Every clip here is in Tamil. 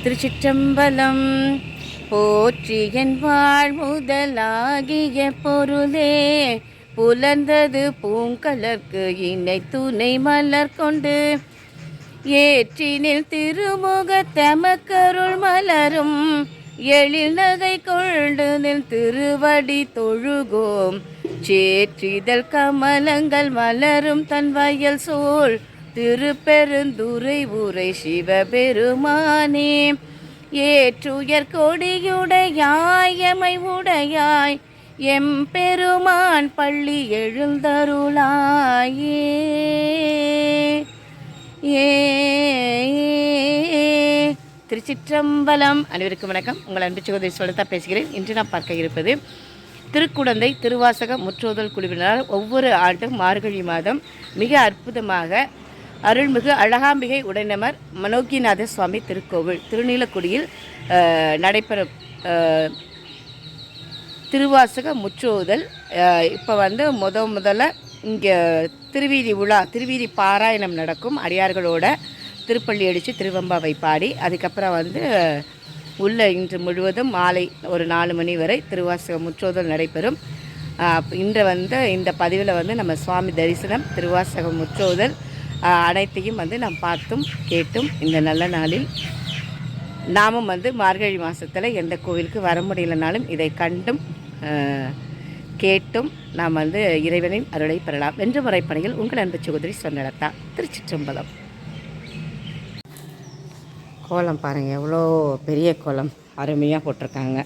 திருச்சிற்றம்பலம். போற்றி என் வாழ் முதலாகிய பொருளே, புலர்ந்தது பூங்கலர்க்கு இணை துணை மலர் கொண்டு, ஏற்றினில் திருமுக தமக்கருள் மலரும் எழில் நகை கொண்டு நில் திருவடி தொழுகோம். சேற்றிதழ் கமலங்கள் மலரும் தன் வயல் சூழ் திருப்பெருந்துறை உரை சிவபெருமானே. ஏற்றுயர் கொடியுடையாய் எமை உடையாய் எம்பெருமான் பள்ளி எழுந்தருளாயே. திருச்சிற்றம்பலம். அனைவருக்கும் வணக்கம். உங்கள் அன்பு சகோதரி சொல்லித்தா பேசுகிறேன். இன்று நான் பார்க்க இருப்பது திருக்குடந்தை திருவாசக முற்றோதல் குழுவினால் ஒவ்வொரு ஆண்டும் மார்கழி மாதம் மிக அற்புதமாக அருள்மிகு அழகாம்பிகை உடையமர் மனோகிநாத சுவாமி திருக்கோவில் திருநீலக்குடியில் நடைபெறும் திருவாசக முற்றோதல். இப்போ முதல்ல இங்கே திருவீதி உலா திருவீதி பாராயணம் நடக்கும். அடியார்களோட திருப்பள்ளி அடித்து திருவம்பாவை பாடி அதுக்கப்புறம் உள்ள இன்று முழுவதும் மாலை ஒரு 4 மணி வரை திருவாசக முற்றோதல் நடைபெறும். இன்று இந்த பதிவில் நம்ம சுவாமி தரிசனம் திருவாசக முற்றோதல் அனைத்தையும் நாம் பார்த்தும் கேட்டும் இந்த நல்ல நாளில் நாமும் மார்கழி மாதத்தில் எந்த கோவிலுக்கு வர முடியலனாலும் இதை கண்டும் கேட்டும் நாம் இறைவனின் அருளை பெறலாம். வென்று முறைப்பணியில் உங்கள் அன்பு சகோதரி சொன்னலதா. திருச்சிற்றம்பலம். கோலம் பாருங்கள், எவ்வளோ பெரிய கோலம் அருமையாக போட்டிருக்காங்க.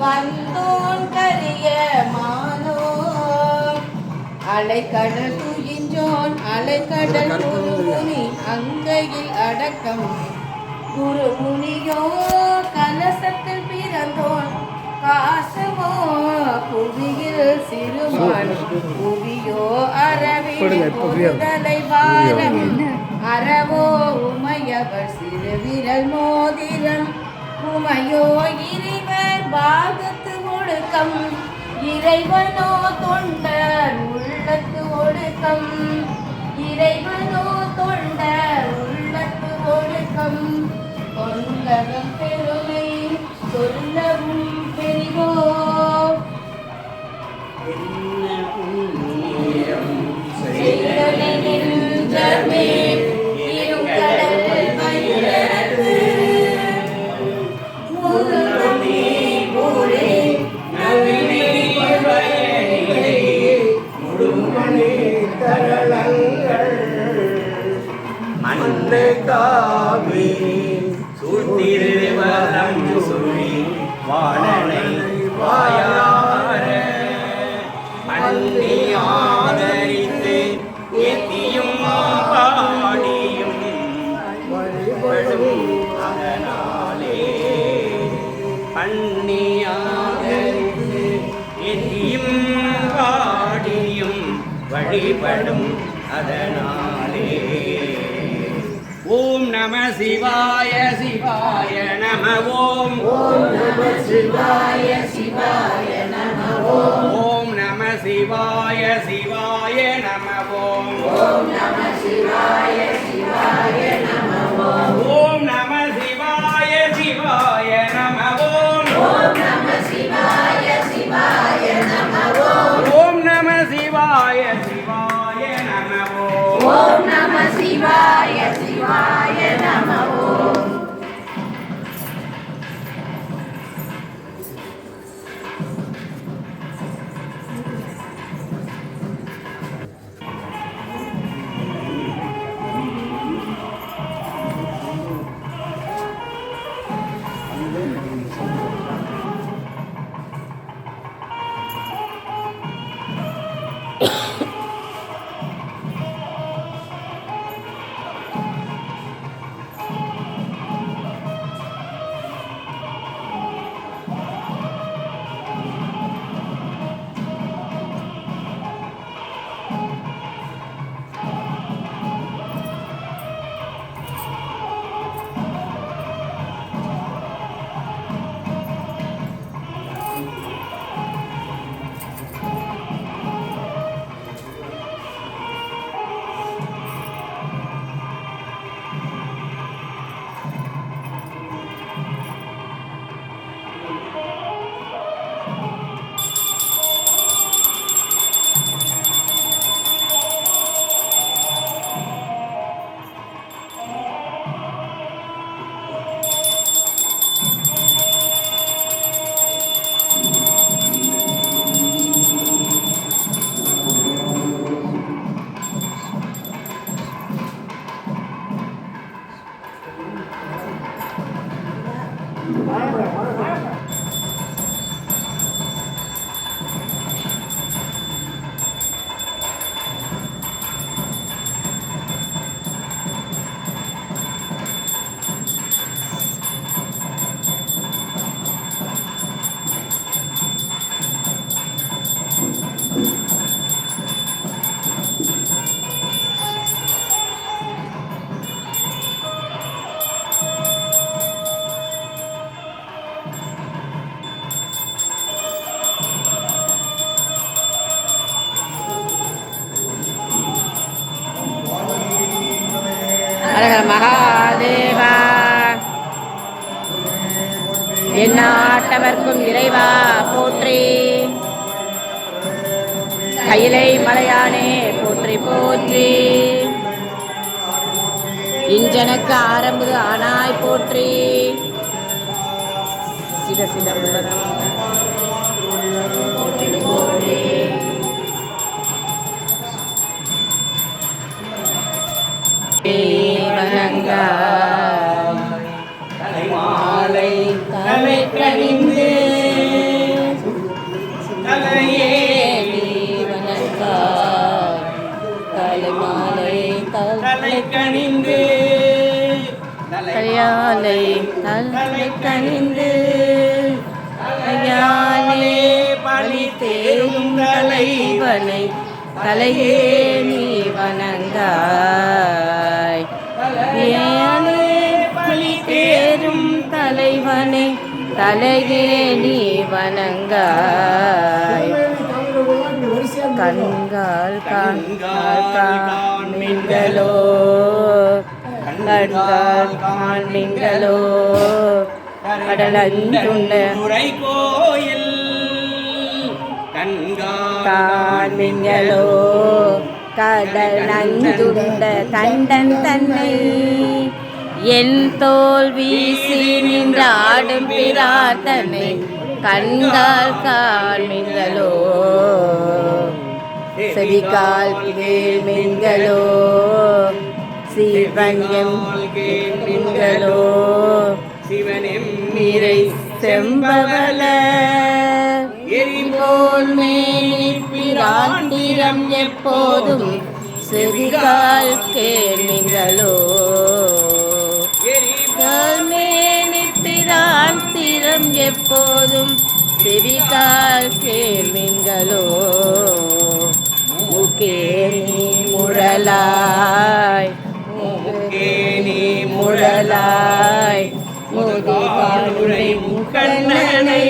வந்தோன் கரிய மானோ அலைக்கடல் துயின்றோன் அலைக்கடல் குருமுனி அங்கையில் அடக்கம் குருமுனியோ கலசத்தில் பிறந்தோன் காசமோ புவியில் சிறுமான் புவியோ அரவில் பொருதலை வாரம் அறவோ உமையவர் சிறுவிரல் மோதிரம் உமையோ இறைவர் பாகத்து ஒடுக்கம் இறைவனோ தொண்டர் உள்ளத்து ஒடுக்கம் இறைவனோ தொண்டர் உள்ளத்து ஒடுக்கம் கொண்டகம் பெருமை சொல்லவும் பெரிவோ செய்தனென்றமே இருங்கடல் வைரத்து முதுமணி போலே நவினி வயலிலே முழுமணி தரளங்கள் மண்ணு காவி சூழ்த்திருவலம் சுழி வாழனை வாயார மண்ணி ஆதரித்து எத்தியும் பாடியும் வழிபடும் அதனாலே பண்ணி ஆதரித்து எத்தியும் பாடியும் வழிபடும் அதனாலே ஓம் நம சிவாய சிவாய நம ஓம் நம சிவாய சிவாய நம ஓம் நம சிவாய சிவாய நம ஓம் நம சிவாய சிவாய நம ஓம் நம சிவாய சிவாய நம ஓம் நம சிவாய சிவாய நம ஓம் நம சிவாய சிவாய நம ஓம் நம சிவாய சிவாய நம மகாதேவா எந்நாட்டவர்க்கும் இறைவா போற்றி. கையிலை மலையானே போற்றி போற்றி. இஞ்சனக்கு ஆரம்பு ஆனாய் போற்றி. சிவ சிதம்பரம் போற்றி போற்றி. தலைமாலை தலை கணிந்து கையாலை தலை கணிந்து கையாலே பழி தேரும் தலைவனை தலையே நீ வணங்காய். கையாலே பழி தேரும் தலைவனை தலையே நீ வணங்காய். கண்கால் காண்மின்களோ கண்கால் காண்மின்களோ கடலஞ்சுண்ட கோயில் காண்மின்களோ கடல் நஞ்சுண்ட கண்டன் தன்னை என் தோல் வீசி நின்றாடும் பிரார்த்தனை கண்கால் காண்மின்களோ செவிகால் கேள்மின்களோ சிவன்யம் கேள்மின்களோ சிவனெம்மிரை செம்பவள எரிபோல் மேனி பிராண்டிரம் எப்போதும் செவிகால் கேள்மின்களோ எரிபோல் மேனி பிராண்டிரம் எப்போதும் செவிகால் கேள்மின்களோ முகே நீ முழலாய் முகே நீ முழலாய் முதுகாடுரை முக்கண்ணனை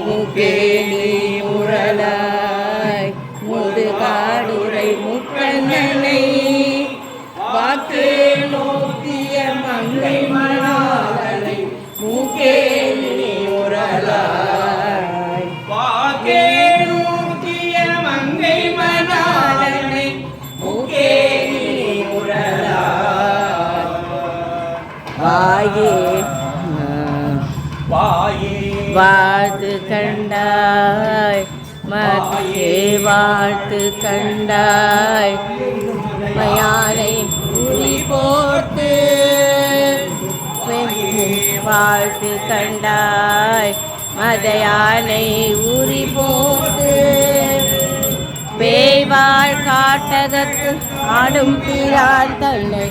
முகே நீ முழலாய் முதுகாடுரை முக்கண்ணனை வாக்கே நோக்கிய மங்கை மணாளனை முகே நீ முழலாய் வாக்கே நோக்கிய மங்கை மணாளனை முகே நீ முழலாய். வாயே வாயே வாழ்த்து கண்டாய் மத்தியே வாழ்த்து கண்டாய் மயானை உரி போர்த்து வாழ்த்து கண்டாய் மதையானை உரி போர்த்து பேய்வாழ் காட்டகத்து ஆடும் பிரான் தன்னை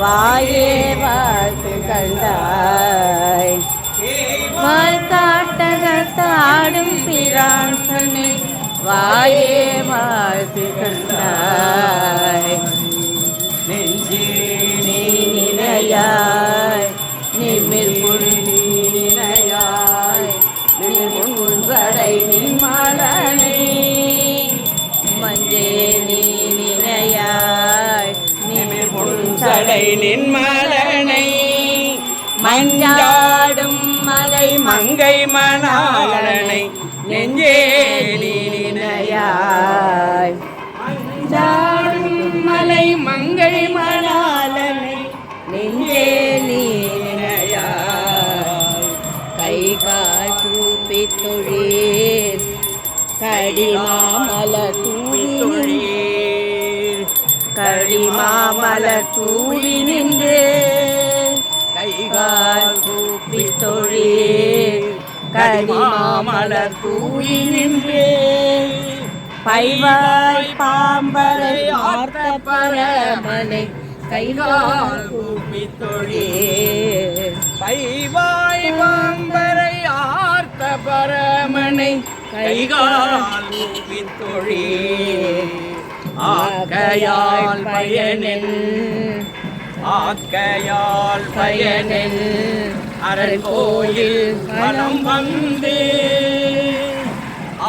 வாயே வாழ்த்து கண்டாய் வாழ் காட்டகத்து ஆடும் பிரான் தன்னை வாயே வாழ்த்து கண்டாய். நெஞ்சே நீ நினையாய் நிமிர் நினையாய் நின்றை நின்மலனை மஞ்சே நீ நினையாய் நிமிர் சடை நின்மலனை மஞ்சாடும் மலை மங்கை மணாளனை நெஞ்சே நீ நினையாய் மஞ்சாடும் மலை மங்கை மணாளனை நெஞ்சே நீ நினையாய். கை கால் கூப்பி தொழீர் கடிமாமலர் தூவி தொழீர் கடிமாமலர் தூவி நின்று கைகால் கூப்பி தொழீர் கடிமாமலர் தூவி நின்று பைவாய் பாம்பரை ஆர்த்த பரமனை கைகால் கூப்பி தொழீர் பைவாய் பாம்பரை ஆர்த்த பரமனை கைகால் கூப்பி தொழீர் ஆக்கையால் பயனில் ஆக்கையால் பயனில் அரண் கோயில் மனம் வந்து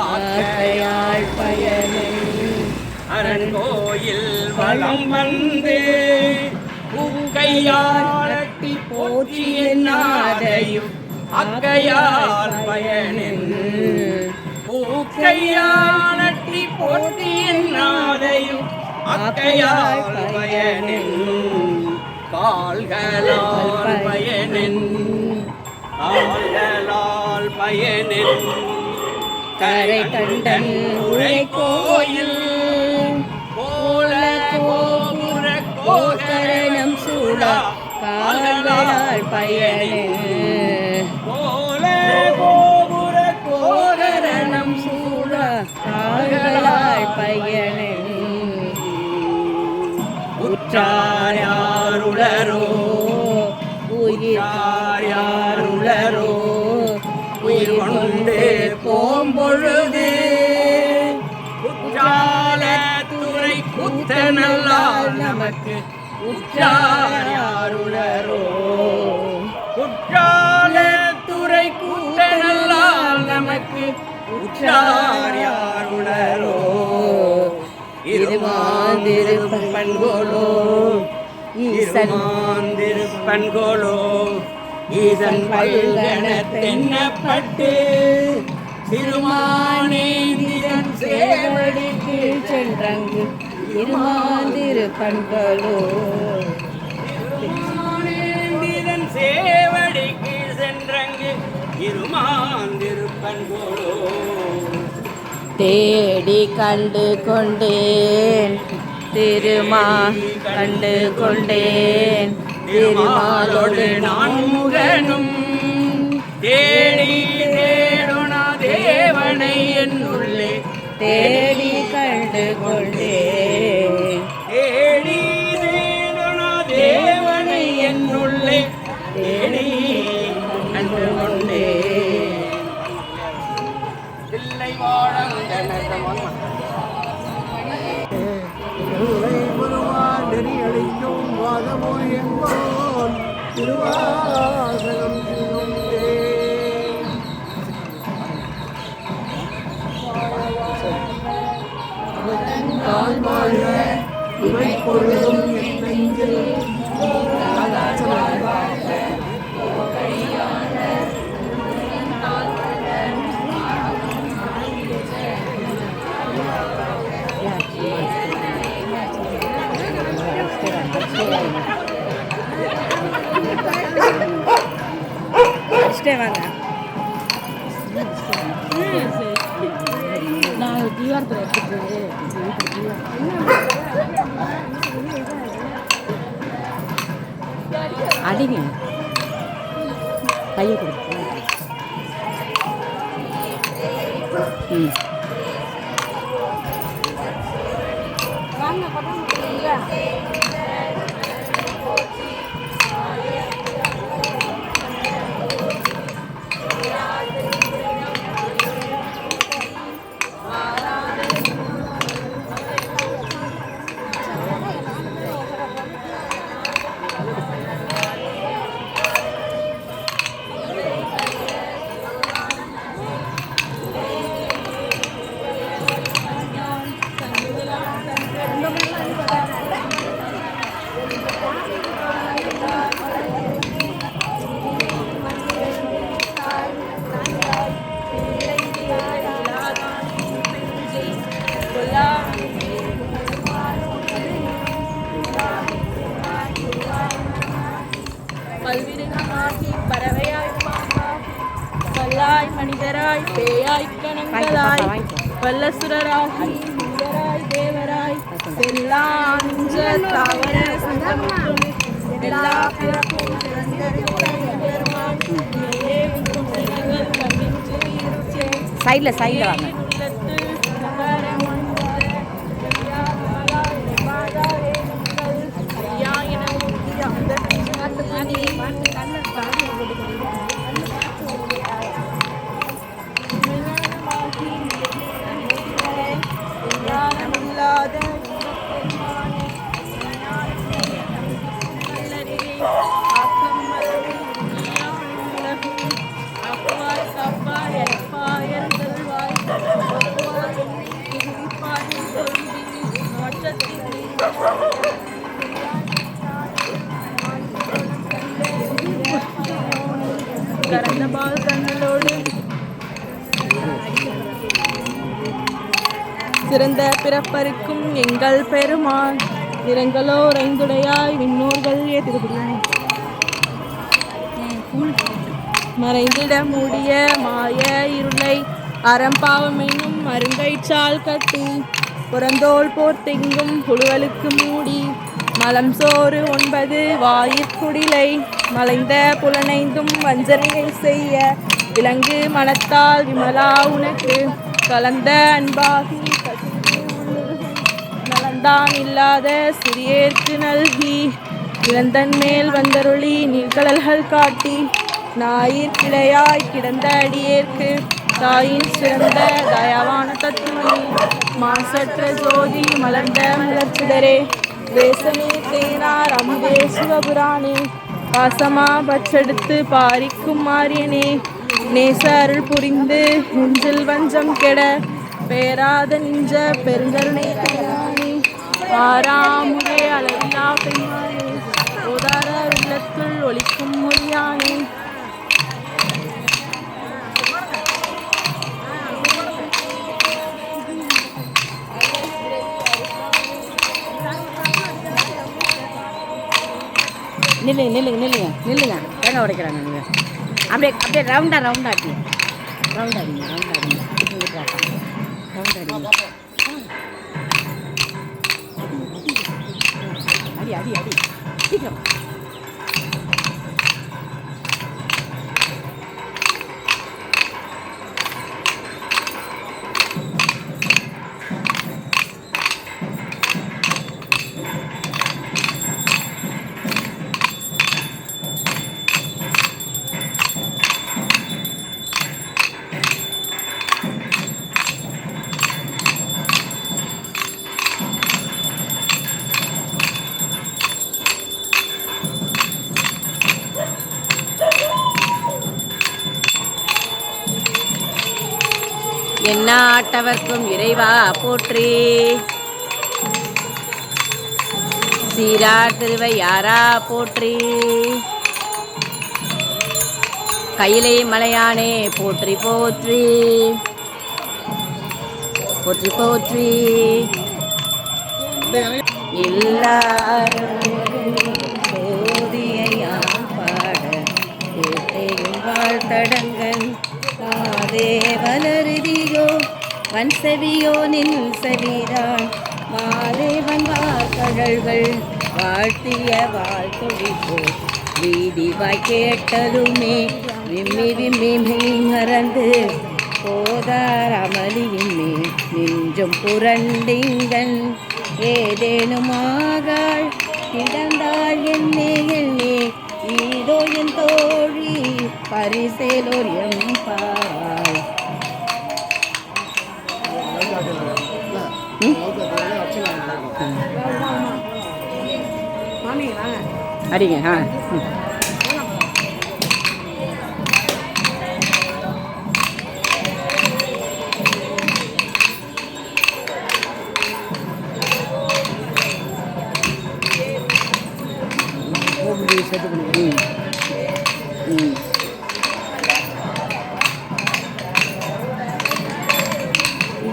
ஆக்கையால் பயனில் அரண் கோயில் வளம் வந்து பூக்கையால் அட்டி போற்றி என்னாதையும் அக்கையால் பயனில் பூக்கையால் அட்டி போற்றி என்னாதையும் அக்கையால் பயனில் கால்களால் பயனில் கால்களால் பயனில் கரை கண்டன் உரை கோயில் கோல கோபுர கோகரணம் சூடா கால்களால் பயனில் கோல கோபுர கோகரணம் சூடா கால்களால் பயனில் உற்றார் யாருளரோ யாருளரோ உயிர் கொண்டு போம்பொழுது குற்றால துறை குத்த நல்லால் நமக்கு உற்றாருளரோ குற்றால துறை குத்த நல்லால் நமக்கு உற்றாருளரோ இருமாந்திருப்பன்கோலோ ஈசன்மாந்திருப்பன்கோலோ ஈசன் பல்கண தென்னப்பட்டு திருமானேந்திரன் சேவடிக்கு சென்றங்கு இருமாந்திருப்பன்கோலோ திருமானேந்திரன் சேவடிக்கு சென்றங்கு இருமாந்திருப்பன்கோலோ தேடி கண்டு கொண்டேன் திருமா கண்டு கொண்டேன் திருமாலோடு நான் முகனும் தேடி தேடுனா தேவனை என்னுள்ளே தேடி கண்டு கொண்டேன் தேடி தேடுனா தேவனை என்னுள்ளே தேடி கண்டு கொண்டேன் பிள்ளை நெறியளிக்கும் வாதமோ என்போன் திருவாசகம் இவை பொழுதும் வாங்க நான் தீவாரத்தில் எடுத்துட்டு அடிங்க கையை கொடுத்து மனிதராய் பேயாய் கணங்களாய் வல்லசுரராகி வீரராய் தேவராய் செல்லாஞ்ச தாவர சங்கமும் எல்லா பிறப்பும் சைடில் வாங்க சிறந்த பிறப்பருக்கும் எங்கள் பெருமாள் நிறங்களோ ஐந்துடையாய் விண்ணூர்கள் ஏற்றுகிறாய் மறைந்திட மூடிய மாய இருளை அறம்பாவம் என்னும் மருங்கைச்சால் கட்டி புறந்தோல் போர்த்தெங்கும் புழுவலுக்கு மூடி மலம் சோறு 9 வாயிற்குடிலை மலைந்த புலனைந்தும் வஞ்சனையை செய்ய விலங்கு மனத்தால் விமலா உனக்கு கலந்த அன்பாகி நலந்தான் இல்லாத சிறியேற்கு நல்கி இளந்தன் மேல் வந்தருளி நீர்கடல்கள் காட்டி ஞாயிற் கிளையாய் கிடந்த அடியேற்கு தாயின் சிறந்த தயாவான தத்துவனி மாசற்ற ஜோதி மலர்ந்த மலர்ச்சிதரே வேசமே தேனார் அமுதே சிவபுராணே பாசமா பச்செடுத்து பாரிக்கும் மாரியனே நேச அருள் புரிந்து நெஞ்சில் வஞ்சம் கெட பேராத நின்ற பெருங்கருணை தயானே ஆறாமுதே அளவில்லா பெண்மானே ஓதார உள்ளத்துள் ஒலிக்கும் மொழியானே நில்லுங்க நில்லுங்க நில்லுங்க நில்லுங்க தேங்காய் உடைக்கிறாங்க நீங்கள் அப்படியே அப்படியே ரவுண்டாட்டி ரவுண்டாடிங்க அடி அடி அடி சீக்கிரம் எந்நாட்டவர்க்கும் இறைவா போற்றி. சீரார் திருவையாரா போற்றி. கையிலை மலையானே போற்றி போற்றி போற்றி போற்றி. எல்லாரும் சோதியாம் பாட கேட்டையும் வாழ்த்தடங்கள் காதே வளருதியோ வன்செவியோ நின் செவிதான் மாலை வந்தார் கடல்கள் வாழ்த்திய வாழ்த்தொழிப்போ வீதிவாய் கேட்டலுமே விம்மி விம்மி மறந்து போதார் அமளியுமே நெஞ்சும் புரண்டிங்கன் ஏதேனுமாகாள் கிடந்தாள் என்னே என்னே ஈதோ என் தோழி பரிசேலோர் எம்பாய். அடிங்க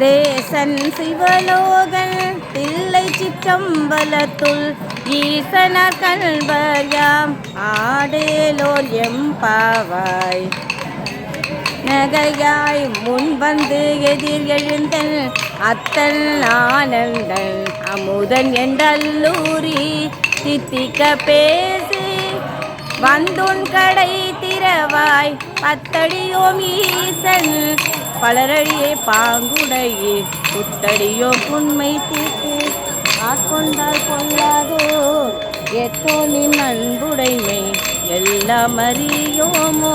தேசன் சிவலோகன் தில்லை சிற்றம்பலத்துள் ஈசனர் கல்வர் யாம் ஆடேலோர் எம்பாவாய். நகையாய் முன் வந்து எதிர் எழுந்தன் அத்தன் ஆனந்தன் அமுதன் என்றல்லூரி தித்திக்க பேசி வந்துன் கடை திறவாய் பத்தடியோம் ஈசன் பலரடியே பாங்குடையே புத்தடியோ புண்மை தீர்த்து ஆட்கொண்டால் கொள்ளாதோ எத்தோ நின் அன்புடைமை எல்லாம் அறியோமோ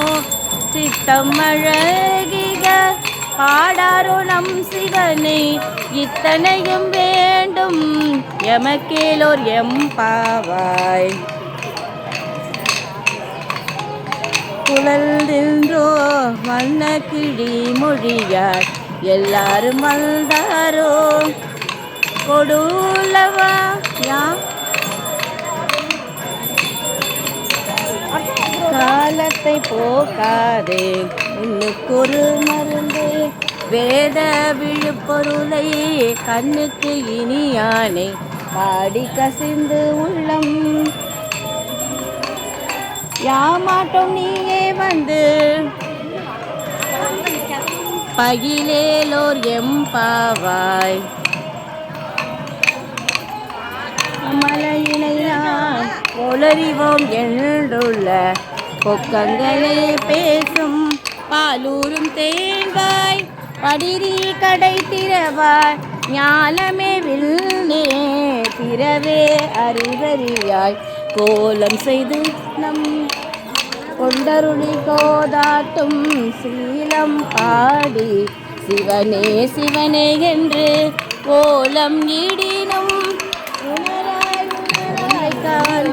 சித்தம் அழகிக பாடாரோ நம் சிவனை இத்தனையும் வேண்டும் எமக்கேலோர் எம்பாவாய். குழல்தின்றோ வண்ண கிழி மொழியார் எல்லாரும் வந்தாரோ கொடுலவா யா காலத்தை போக்காதே உன்னுக்கொரு மருந்து வேத விழுப்பொருளை கண்ணுக்கு இனியானை பாடி கசிந்து உள்ளம் யாமாட்டம் நீயே வந்து பகிலேலோர் எம்பாவாய். மலையினை நாம் ஒளறிவோம் என்றுள்ள பொக்கங்களே பேசும் பாலூரும் தேங்காய் படிரி கடை திறவாய் ஞானமே வில்னே திறவே அறிவறியாய் கோலம் செய்து நம் கொண்டருளி கோதாட்டும் சீலம் பாடி சிவனே சிவனே என்று கோலம் இடினும் உணராய் உணராய்தான்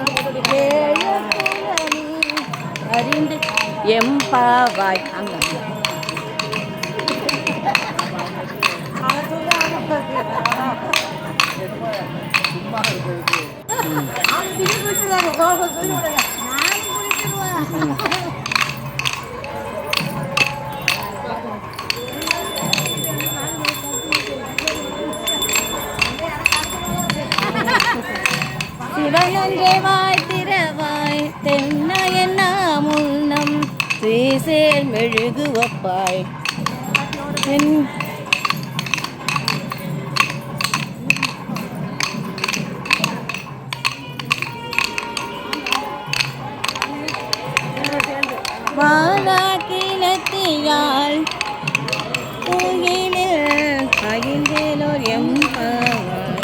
அறிந்து எம்பாவாய் அங்க சிவனன்றே வாய் திறவாய் தென்ன முன்னம் சேசேல் மெழுகு ஒப்பாய் என் வாழாக்கிலத்தியால் பூயினில் அகிழ்ந்தேலோர் எம்பாவாய்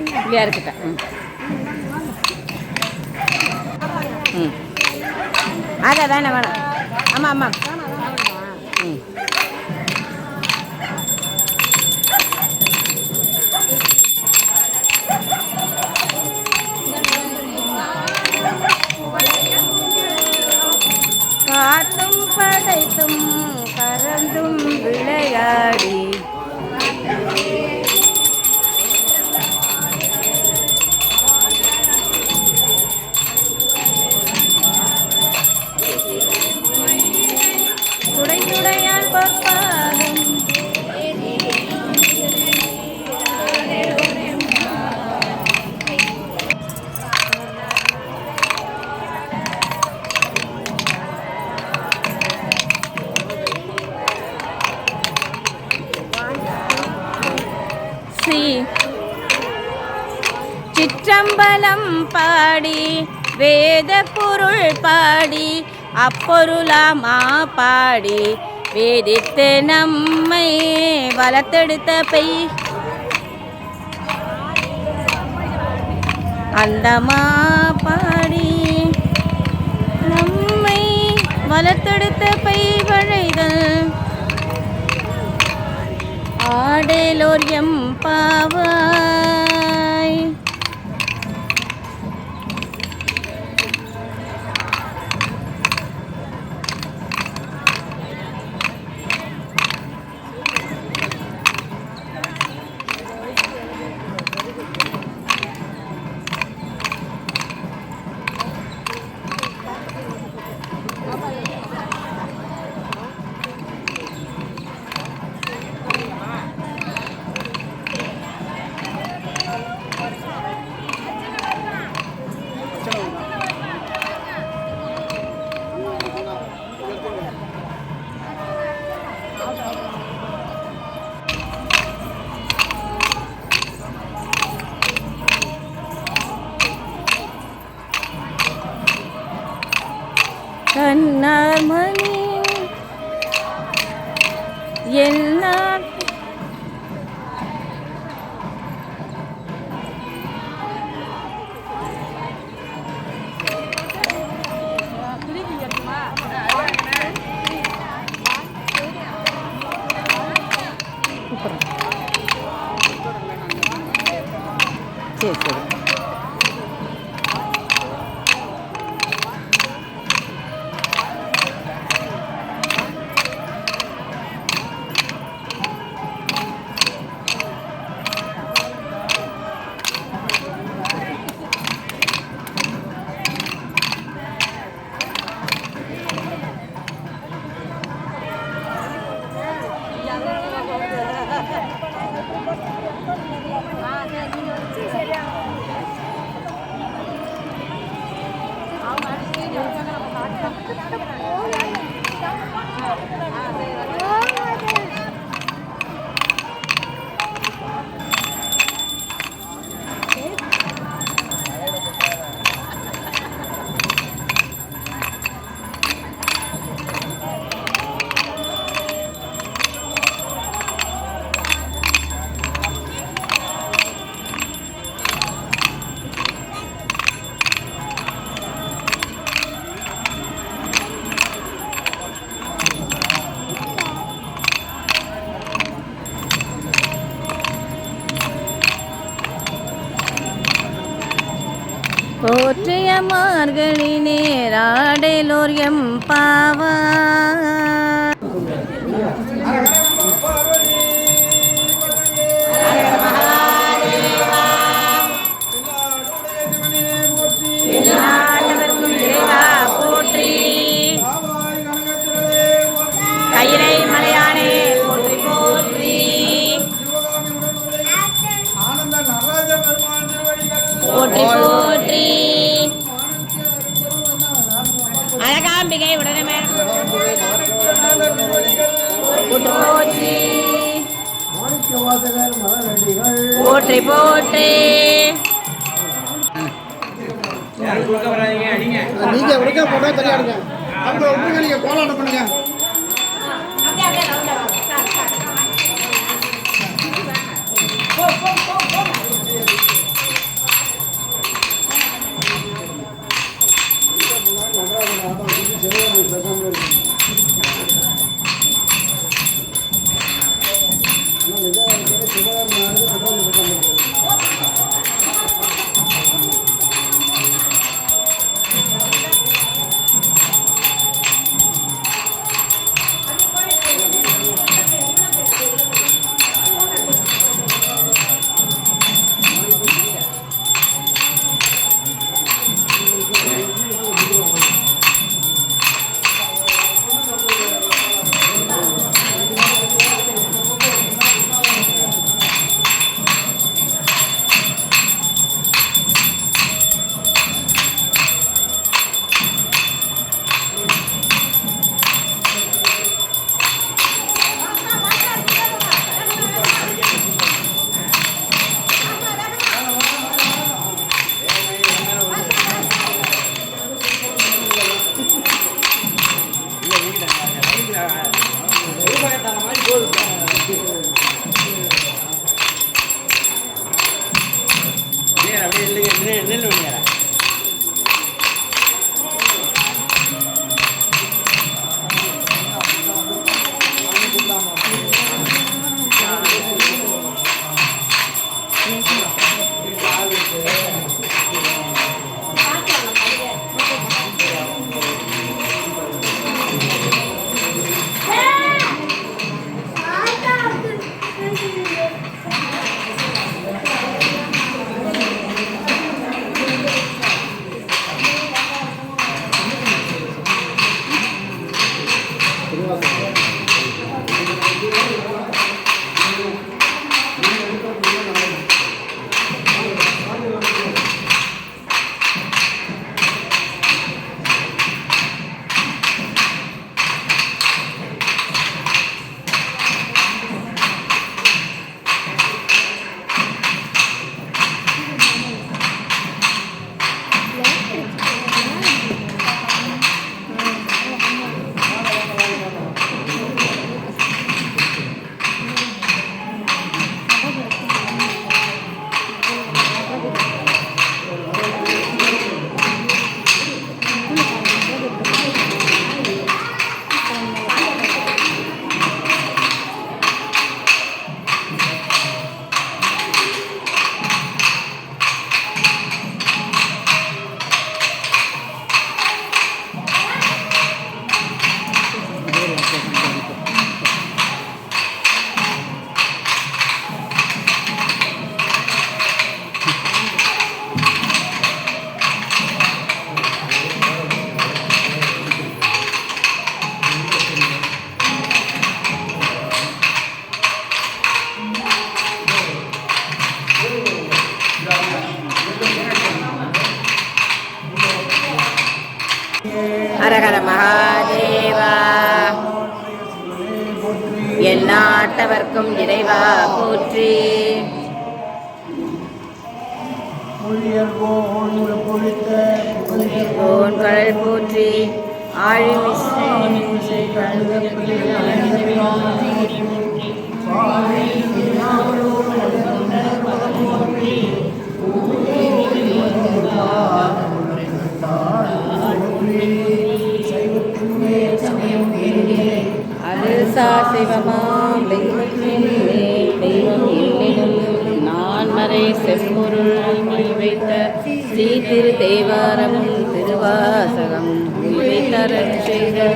இப்படியா இருக்கட்டும். அதான் வேணாம் வேணாம். ஆமாம் ஆமாம். ம் காத்தும் படைத்தும் பறந்தும் விளையாடி துடையால் பொற்பாதம் சிற்றம்பலம் பாடி வேத பொருள் பாடி அப்பொருளாமா பாடி வேதித்து நம்மை வளர்த்தெடுத்த பெய் அந்தமா பாடி நம்மை வளர்த்தெடுத்த பை வழைதல் நீராடலோர் எம்பாவாய். கண்ணாமணி எல்லா சரி சரி. போற்றிய மார்கழி நேராடலோர் எம்பாவாய். போற்றி கயிலை மலையானே போற்றி போற்றி. போற்றி போற்றி. அழகாம்பிகை உடனே போற்றி போற்றி போற்றி. நீங்க உடுக்க போட்டா தெரியாதுங்க. அவங்க உடுங்க, நீங்க கோலாட்டம் பண்ணுங்க. ஹரஹர மகாதேவா. எந்நாட்டவர்க்கும் இறைவா போற்றி. ஓன் கடல் போற்றி. ஆழிமிசை அது சிவமாம் தெய்வத்தின் தெய்வம் இல்லைனும் நான்மறை செம்பொருள் மொழி வைத்த ஸ்ரீ திரு தேவாரமும் திருவாசகம் மொழி வைத்தரச் செய்த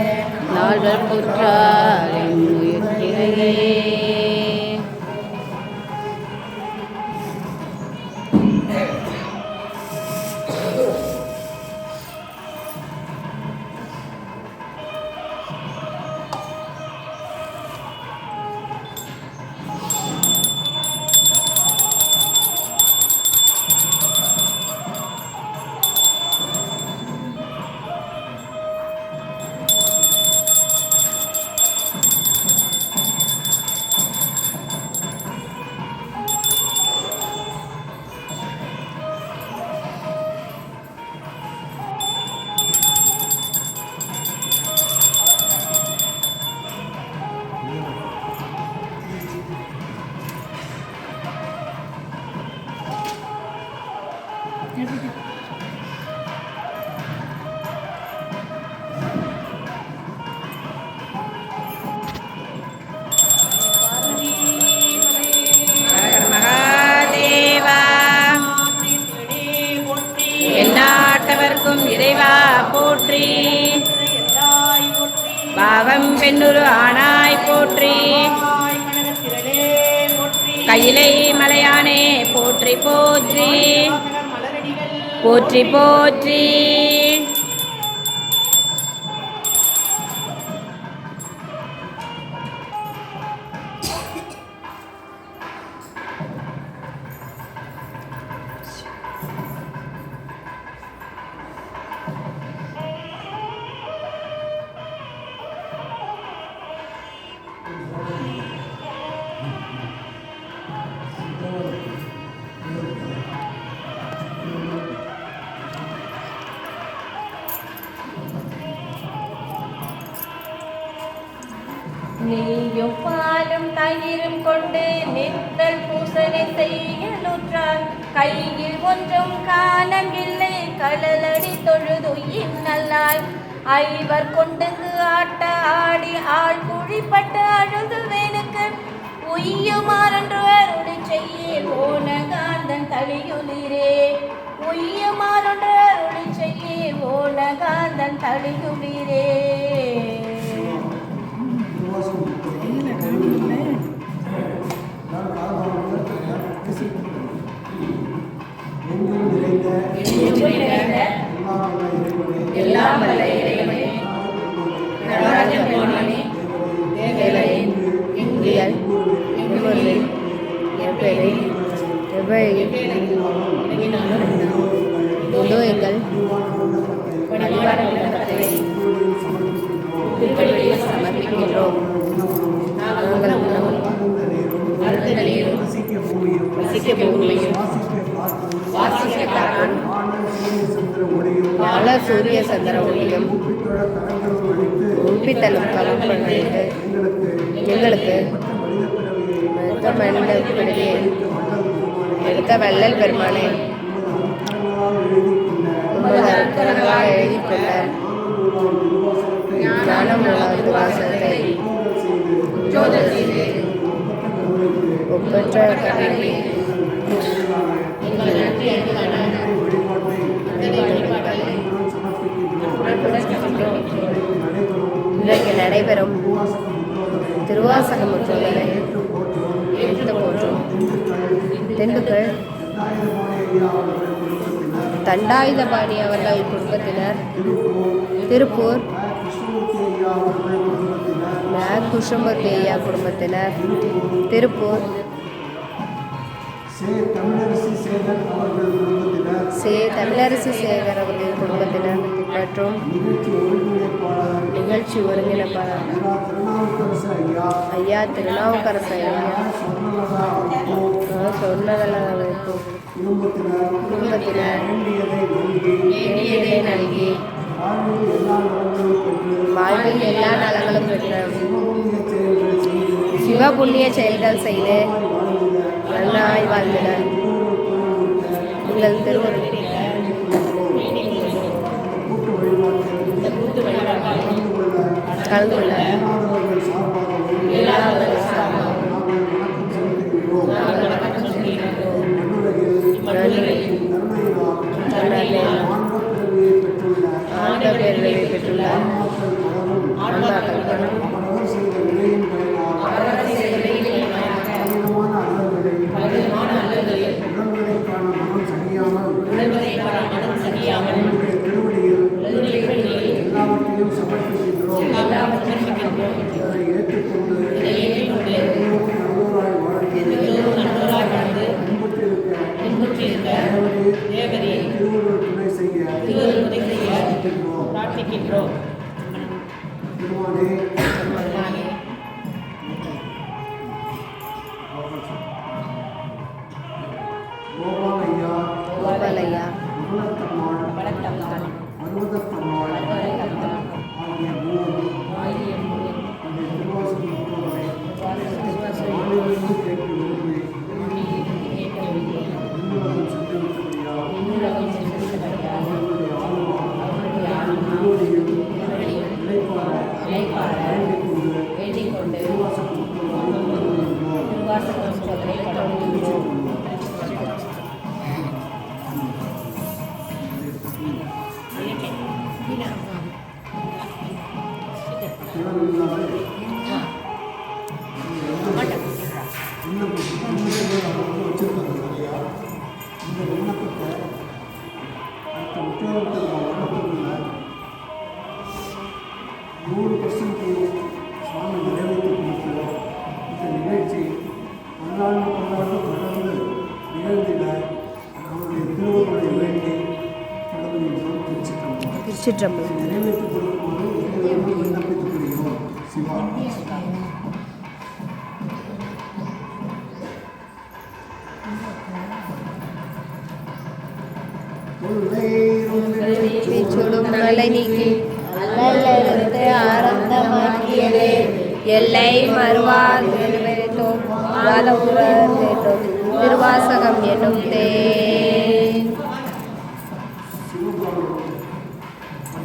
நால்வர் புற்றார் என் உயிர்க்கிளையே. எந்நாட்டவர்க்கும் இறைவா போற்றி. பாவம் பெண்ணுரு ஆனாய் போற்றி. கையிலை மலையானே போற்றி போற்றி. போற்றி போற்றி. நெய்யும் பாலும் தயிரும் கொண்டு நித்தல் பூசனை செய்யலுற்றார். கையில் ஒன்றும் காணவில்லை கடலடி தொழுதுயின் நல்லாய். ஐவர் கொண்டுங்கு ஆட்ட ஆடி ஆள் குழிப்பட்டு அழுதுவேனுக்கு உய்யுமாறென்று அருளி செய்ய போன காந்தன் தளியுளிரே. உய்யுமாறென்று அருளி செய்ய போன காந்தன் தளியுளிரே. எல்லாம் வல்ல இறைவனே, நடராஜபெருமானே, தேவரே, எங்கள் எங்குவரை எப்பெறை எவ்வழியில் இதோ எங்கள் பரிவார விண்ணப்பத்தை திருப்பலியில் சமர்ப்பிக்கின்றோம். நாங்கள் உணவும் அருந்த நீரும் வசிக்க பூமியும் வாசிக்க காற்றும் பல சூரிய சந்திர ஒளியும் உள்பித்தலும் களம் பண்ணிட்டு எங்களுக்கு எடுத்த வள்ளல் பெருமானே, உண்மையாக எழுதிக்கொள்ள ஞானம் உணர்ந்து வாசத்தை ஒப்பற்ற கல்வி இன்றைக்கு நடைபெறும் திருவாசக முற்றோதலை எடுத்து போற்றும் திண்டுக்கல் தண்டாயுதபாணி அவர்கள் குடும்பத்தினர், திருப்பூர் குஷம்பத்தி ஐயா குடும்பத்தினர், திருப்பூர் தமிழரசி சேகர் அவர்கள் குடும்பத்தினர், மற்றும் நிகழ்ச்சி ஒருங்கிணைப்பாளர் ஐயா திருநாவுக்கரசு ஐயா சொன்னதெல்லாம் குடும்பத்தினர் வேண்டியதை நல்கி வாழ்வில் எல்லா நலங்களும் பெற்ற சிவபுண்ணிய செயல்கள் செய்து நன்னாய் வாழ்ந்திட உங்கள் திருவருள் கலந்து கொள்ள ஆண்டவரை பெற்றுள்ள ஆன்மாக்கள் எல்லாவற்றையும் சமர்ப்பிக்கின்றோம். இதை ஏற்றுக்கொண்டு தேவரே திருவருள் துணை செய்ய பிரார்த்திக்கின்றோம். கோபாலையா பருவத்தம்மாள் ஆகிய மூவரும் அந்த திருவாசகம் சுவாமி நிறைவேற்றி கொடுக்கிறோம். இந்த நிகழ்ச்சி பல்லாண்டு தொடர்ந்து நிகழ்ந்திட அவருடைய திருவருளை வேண்டி தொடர்ந்து திருச்சிற்றம்பலம் நிறைவேற்றி கொடுக்கும்போது விண்ணப்பித்துக் கொள்கிறோம். சிவா சுடும் மலை நீக்கி அல்லலிருந்து ஆரம்பமாக்கியது எல்லை மறுவாதோம் திருவாசகம் என்னும் தேன்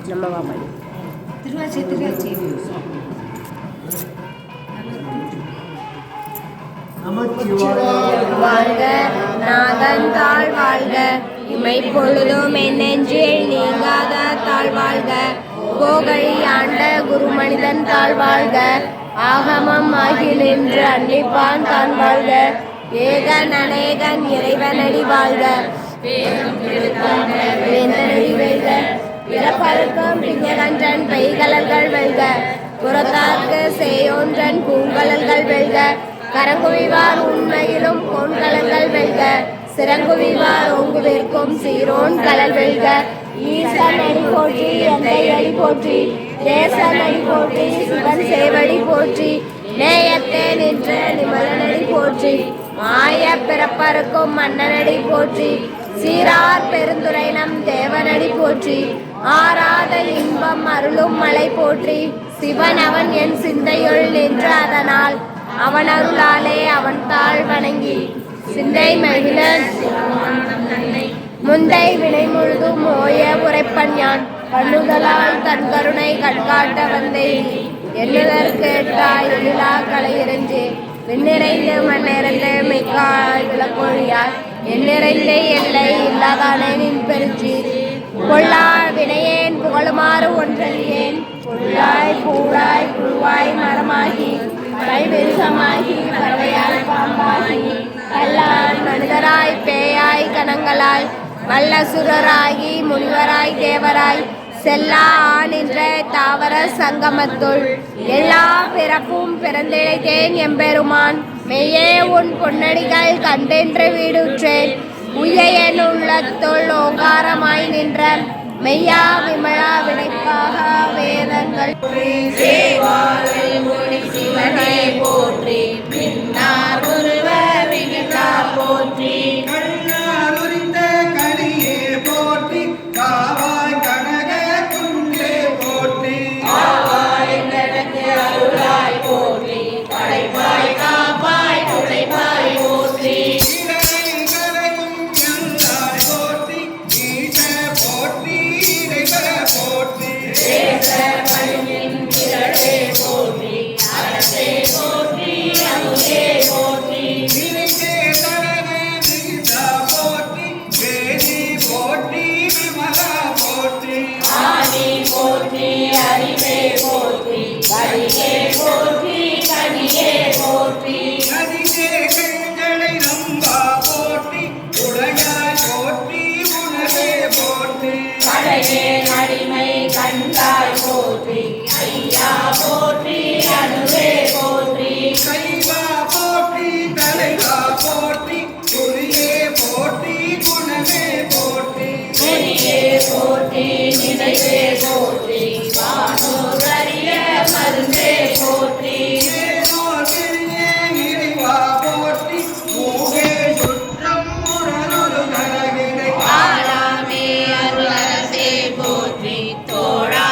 நம்ம வாமணி திருவாச்சி வாழ்க நாதன் தாழ் வாழ்க இமை பொழுதும் என் நெஞ்சில் நீங்காத தாழ் வாழ்க கோகழி ஆண்ட குருமனிதன் தாழ் வாழ்க ஆகமம் ஆகி நின்று அன்னிப்பான் தான் வாழ்க ஏகன் அநேகன் இறைவனடி வாழ்க வேந்தனடி வெல்க பிறப்பருக்கும் பிஞ்சகன்றன் பெய்கலர்கள் வெல்க புறத்தார்க்கு சேயோன்றன் பூங்கலர்கள் வெல்க கரங்குவிவார் உண்மையிலும் கோண்கலங்கள் வெல்க சிறங்குவிவார் ஓங்குவிற்கும் சீரோன் கலல் வெல்க ஈசன் அடி போற்றி எந்தை அடி போற்றி தேசன் அடி போற்றி சிவன் சேவடி போற்றி நேயத்தே நின்ற நிமலனடி போற்றி மாய பிறப்பருக்கும் மன்னனடி போற்றி சீரார் பெருந்துரை நம் தேவனடி போற்றி ஆராத இன்பம் அருளும் மலை போற்றி சிவன் அவன் என் சிந்தையுள் நின்று அதனால் அவன் அருளாலே அவன் தாழ் வணங்கி சிந்தை மகிழ முந்தை வினை முழுதும் ஓய உரைப்பன் யான் கண்ணுதலால் தன் கருணை கண்காட்ட வந்தேன் எண்ணுதற்கு எட்டாய் எழிலா கலை இறைஞ்சு விண்ணிறைந்து மண்ணிறைந்து மிக்காய் விளக்கொழியாய் எண்ணிறைந்து எல்லை இல்லாதானே நின் பெருச்சி கொள்ளா வினையேன் புகழுமாறு ஒன்றறியேன் புல்லாய் பூராய் புழுவாய் மரமாகி கைவிருகமாகி பறவையாய் பாம்பாகி கல்லாய் மனிதராய் பேயாய் கணங்களாய் வல்லசுரராகி முனிவராய் தேவராய் செல்லா நின்ற தாவர சங்கமத்துள் எல்லா பிறப்பும் பிறந்திழைத்தேன் எம்பெருமான் மெய்யே உன் பொன்னடிகள் கண்டென்று வீடுற்றேன் உய்ய என் உள்ளத்துள் ஓங்காரமாய் நின்ற மெய்யா விமலா வினைப்பாக வேதங்கள் தேவாரல் மொழி சிவனே போற்றி பின்னார் உருவ விகிதா போற்றி கண்ணால் உரித்த கனியே போற்றி காவாய் கனக குன்றே போற்றி ஆவாய் எனக்கு அருளாய் போற்றி படைப்பாய் காப்பாய் துடைப்பாய் போற்றி இடரை கரையும் எந்தாய் போற்றி ஈச போற்றி இறைவர போற்றி தேச பணியின் திரளே போற்றி அரசே போற்றி அமுதே போற்றி இறைக்கே தரன மிகுதா போற்றி வேதி போற்றி விமலா போற்றி ஆதி போற்றி அறிவே போற்றி வழியே போற்றி கனியே போற்றி நதியே கண்களை நம்பா போற்றி உடையாய் போற்றி உணவே போற்றி படையே அடிமை கண்டாய் போற்றி ஐயா போற்றி அணுவே போற்றி கைவா போற்றி தலைவா போற்றி துரியே போற்றி குணமே போற்றி நெறியே போற்றி நினைவே போற்றி வானோர் அறிய மருந்தே போற்றி ஏனோர் பெரிய இறைவா போற்றி மூகே சுற்றம் முரணொரு கரகிடை ஆறாமே அருளரசே போற்றி தோழா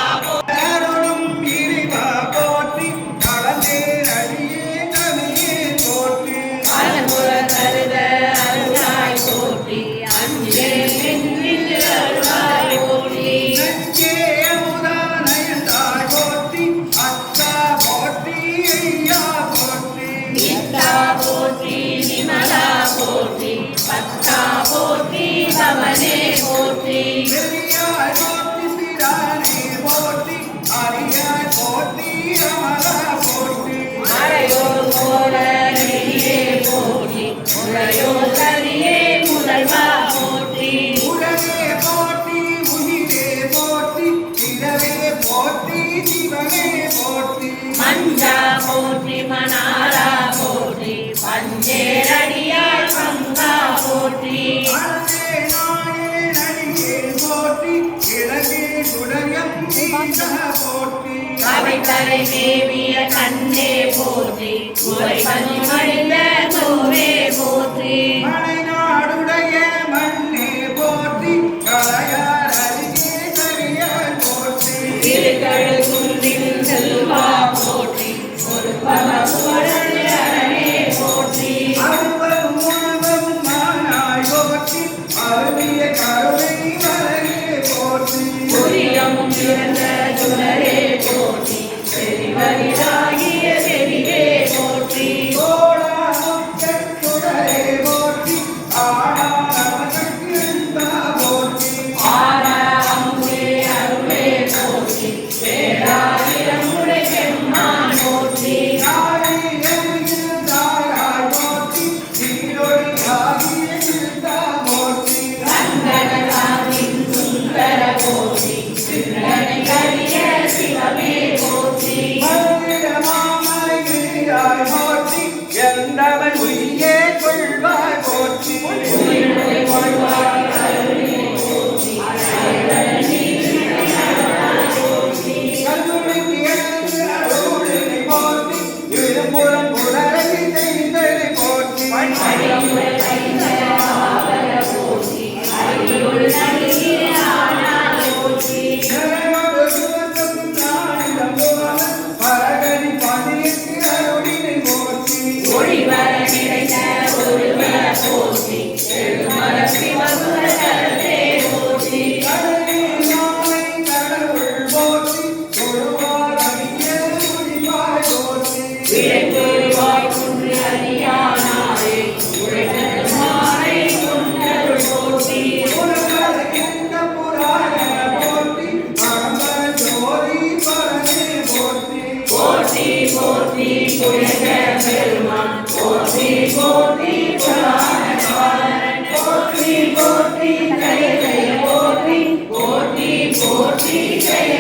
அருளும் இறைவா போற்றி கலந்தே அடியே கவியே போற்றி அருள்முற கருத அருளாய் போற்றி அஞ்சே நின்று அருளாய் போற்றி நெஞ்சே அமுதா நயந்தாய் போற்றி அத்தா போற்றி ஐயா போற்றி நித்தா போற்றி நிமலா போற்றி பத்தா போற்றி பவனே போற்றி பெரியாய் போற்றி சிறானே போற்றி அரியாய் போற்றி அமலா போற்றி மறையோர் போல நெறியே போற்றி முறையோர் கரியே முதல்வா போற்றி உடனே போற்றி உயிரே போற்றி இரவே போற்றி சிவனே போற்றி மஞ்சா போற்றி மணாரா போற்றி பஞ்சேரடியார் பங்கா போற்றி அழகே நாயே நடிகே போற்றி இளகே சுடயம் நீசா போற்றி அவைத்தலை மேவிய கண்ணே போற்றி முறை பணி மடிந்த தோவே போற்றி மலைநாடுடைய மண்ணே போற்றி கலையார் அருகே கரியார் போற்றி திருக்கழு குன்றில் செல்வா போற்றி ஒரு பகவரே போற்றி அருவரும் உணவும் மானாய் போற்றி அருவிய கருணை மலரே போற்றி புரியமும் பிறந்த சுடரே போற்றி செறிவரிதாகிய செறிவே போற்றி கோடா முக்கட் சுடரே போற்றி ஆடா நமக்கு என்பா போற்றி ஆறாமுதே அருளே போற்றி பேராயிரம் உடை பெம்மான் போற்றி நாளை எரியில் தாராய் போற்றி சீரொளி ஆகிய சித்தா போற்றி கந்தகராஜின் சுந்தர போற்றி சிந்தனை கரிய சிவமே போற்றி மந்திர மாமலை கிரியாய் போற்றி எந்தவன் உயிரே கொள்வாய் போற்றி கல்லுரைக்கு எழுந்து அருளினை போற்றி இருபுறம் புலரை செய்தலை போற்றி ஜனனோடு சுவர்க்கம் நாடிடம் போல பரகதி பதியத்து அருளினை போற்றி ஒளிவர நிறைந்த ஒருவர போற்றி எழுமர சிவகுர கரவே போற்றி கடலில் நாளை கடவுள் போற்றி தொழுவார் அடிய முடிவாய் போற்றி விரைவாய் குன்று அறியானாரே உரைத்தது மாலை குன்றருள் போற்றி உலகெந்த புராண போற்றி பரம ஜோதி பரமே போற்றி போற்றி போற்றி புயக பெருமான் போற்றி போற்றி புராணகாரன் போற்றி போற்றி ஜெய ஜெய போற்றி போற்றி போற்றி ஜெய